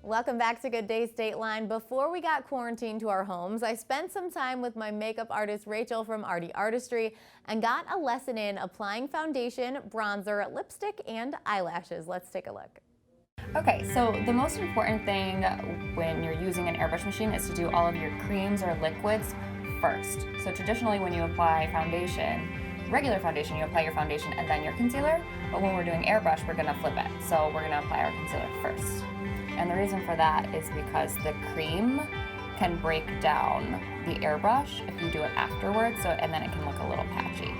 Welcome back to Good Days Dateline. Before we got quarantined to our homes, I spent some time with my makeup artist Rachel from rdArtistry and got a lesson in applying foundation, bronzer, lipstick, and eyelashes. Let's take a look. Okay, so the most important thing when you're using an airbrush machine is to do all of your creams or liquids first. So traditionally when you apply foundation, regular foundation, you apply your foundation and then your concealer, but when we're doing airbrush, we're gonna flip it. So we're gonna apply our concealer first. And the reason for that is because the cream can break down the airbrush if you do it afterwards, and then it can look a little patchy.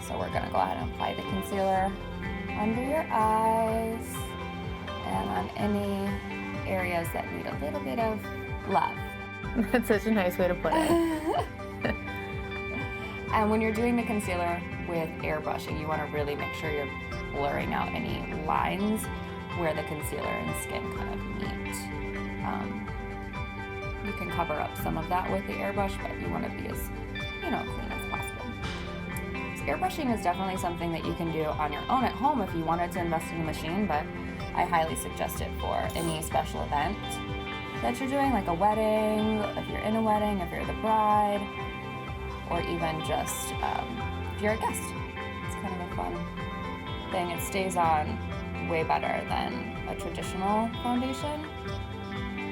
So we're gonna go ahead and apply the concealer under your eyes and on any areas that need a little bit of love. That's such a nice way to put it. And when you're doing the concealer with airbrushing, you want to really make sure you're blurring out any lines where the concealer and skin kind of meet. You can cover up some of that with the airbrush, but you want to be as, clean as possible. So airbrushing is definitely something that you can do on your own at home if you wanted to invest in a machine, but I highly suggest it for any special event that you're doing, like a wedding, if you're in a wedding, if you're the bride, or even just if you're a guest. It's kind of a fun thing. It stays on way better than a traditional foundation.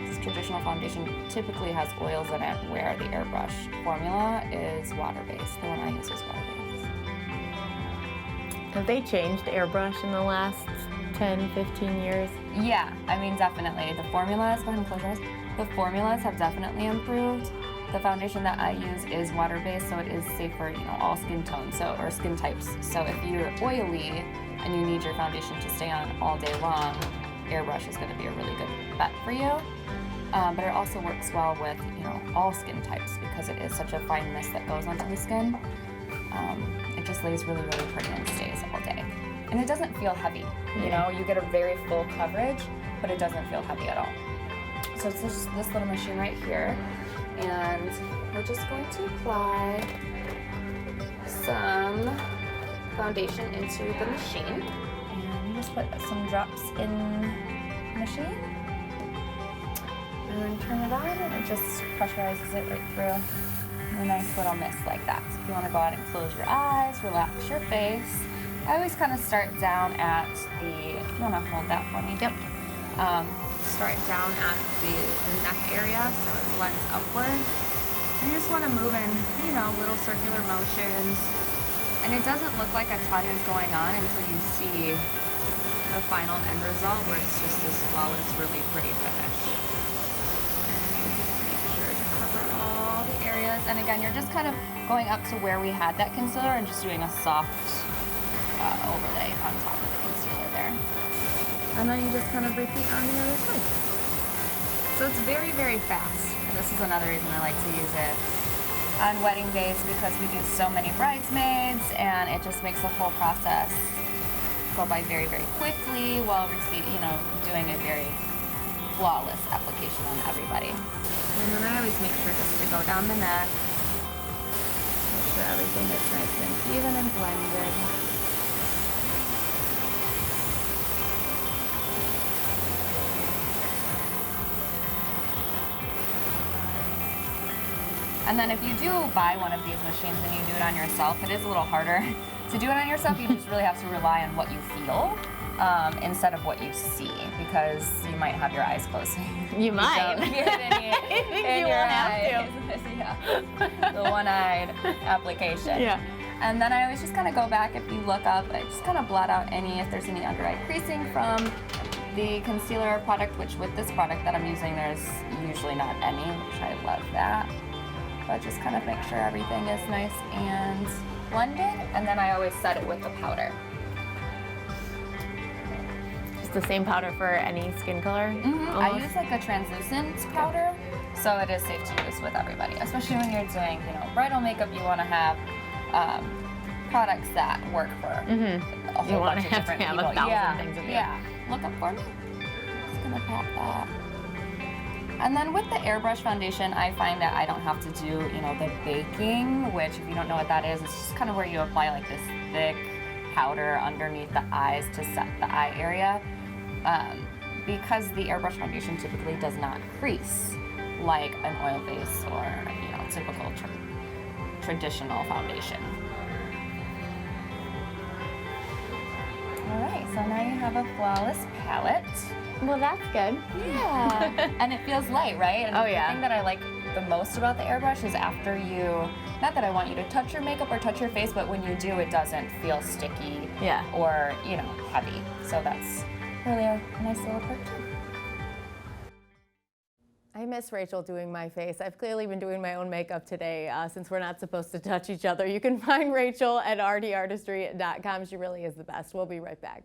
This traditional foundation typically has oils in it, where the airbrush formula is water-based. The one I use is water-based. Have they changed airbrush in the last 10, 15 years? Yeah, I mean, definitely. The formulas, go ahead and close your eyes. The formulas have definitely improved. The foundation that I use is water-based, so it is safe for, all skin tones, or skin types. So if you're oily and you need your foundation to stay on all day long, airbrush is going to be a really good bet for you. But it also works well with, all skin types because it is such a fine mist that goes onto the skin. It just lays really, really pretty and stays all day. And it doesn't feel heavy, you get a very full coverage, but it doesn't feel heavy at all. So it's just this little machine right here, and we're just going to apply some foundation into the machine. And you just put some drops in the machine, and then turn it on, and it just pressurizes it right through a nice little mist like that. So if you want to go ahead and close your eyes, relax your face. I always kind of start down at you want to hold that for me? Yep. Start down at the neck area so it blends upward. And you just want to move in, little circular motions. And it doesn't look like a ton is going on until you see the final end result where it's just this flawless, really pretty finish. Make sure to cover all the areas. And again, you're just kind of going up to where we had that concealer and just doing a soft overlay on top of the concealer there. And then you just kind of repeat on the other side. So it's very, very fast. And this is another reason I like to use it on wedding days, because we do so many bridesmaids, and it just makes the whole process go by very, very quickly while doing a very flawless application on everybody. And then I always make sure just to go down the neck, make sure everything is nice and even and blended. And then if you do buy one of these machines and you do it on yourself, it is a little harder to do it on yourself. You just really have to rely on what you feel instead of what you see, because you might have your eyes closed. You might. You won't have to. Yeah. The one-eyed application. Yeah. And then I always just kind of go back, if you look up, I just kind of blot out if there's any under-eye creasing from the concealer product, which with this product that I'm using, there's usually not any, which I love that. But just kind of make sure everything is nice and blended, and then I always set it with the powder. Just the same powder for any skin color? Mm-hmm. I use like a translucent powder, so it is safe to use with everybody, especially when you're doing, bridal makeup. You want to have products that work for a whole bunch of different people. You want to have 1,000 things in there. Yeah. Look up for me. Just gonna pat that. And then with the airbrush foundation, I find that I don't have to do, the baking, which if you don't know what that is, it's just kind of where you apply like this thick powder underneath the eyes to set the eye area. because the airbrush foundation typically does not crease like an oil base or, you know, typical traditional foundation. All right, so now you have a flawless palette. Well, that's good. Yeah, and it feels light, right? And Oh, the yeah. thing that I like the most about the airbrush is after you, not that I want you to touch your makeup or touch your face, but when you do, it doesn't feel sticky Yeah. or, you know, heavy. So that's really a nice little perk too. I miss Rachel doing my face. I've clearly been doing my own makeup today since we're not supposed to touch each other. You can find Rachel at rdArtistry.com. She really is the best. We'll be right back.